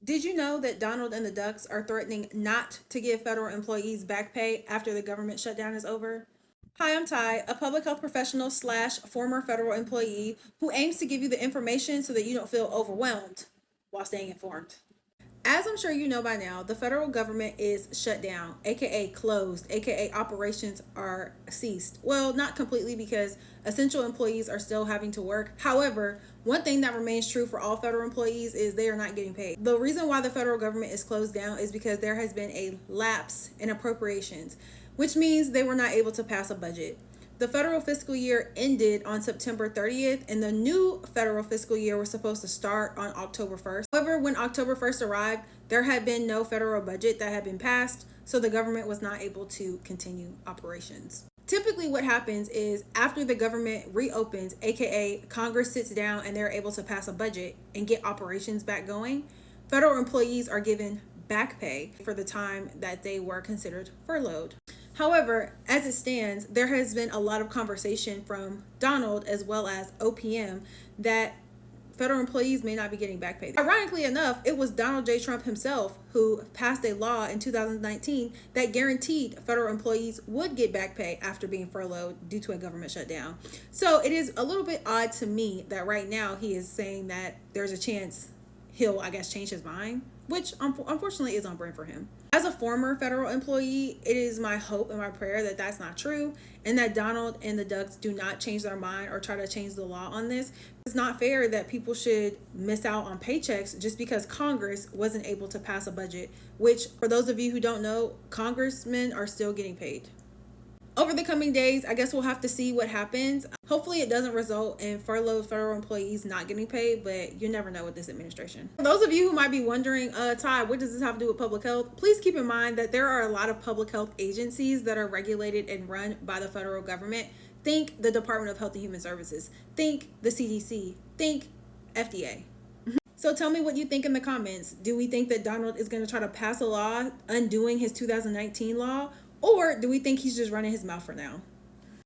Did you know that Donald and the Ducks are threatening not to give federal employees back pay after the government shutdown is over? Hi, I'm Ty, a public health professional slash former federal employee who aims to give you the information so that you don't feel overwhelmed while staying informed. As I'm sure you know by now, the federal government is shut down, aka closed, aka operations are ceased. Well, not completely because essential employees are still having to work. However, one thing that remains true for all federal employees is they are not getting paid. The reason why the federal government is closed down is because there has been a lapse in appropriations, which means they were not able to pass a budget. The federal fiscal year ended on September 30th, and the new federal fiscal year was supposed to start on October 1st. However, when October 1st arrived, there had been no federal budget that had been passed, so the government was not able to continue operations. Typically, what happens is after the government reopens, aka Congress sits down and they're able to pass a budget and get operations back going, federal employees are given back pay for the time that they were considered furloughed. However, as it stands, there has been a lot of conversation from Donald as well as OPM that federal employees may not be getting back pay. Ironically enough, it was Donald J. Trump himself who passed a law in 2019 that guaranteed federal employees would get back pay after being furloughed due to a government shutdown. So it is a little bit odd to me that right now he is saying that there's a chance he'll, I guess, change his mind, which unfortunately is on brand for him. As a former federal employee, it is my hope and my prayer that that's not true and that Donald and the Ducks do not change their mind or try to change the law on this. It's not fair that people should miss out on paychecks just because Congress wasn't able to pass a budget, which, for those of you who don't know, congressmen are still getting paid. Over the coming days, I guess we'll have to see what happens. Hopefully it doesn't result in furloughed federal employees not getting paid, but you never know with this administration. For those of you who might be wondering, Ty, what does this have to do with public health? Please keep in mind that there are a lot of public health agencies that are regulated and run by the federal government. Think the Department of Health and Human Services. Think the CDC. Think FDA. So tell me what you think in the comments. Do we think that Donald is going to try to pass a law undoing his 2019 law? Or do we think he's just running his mouth for now?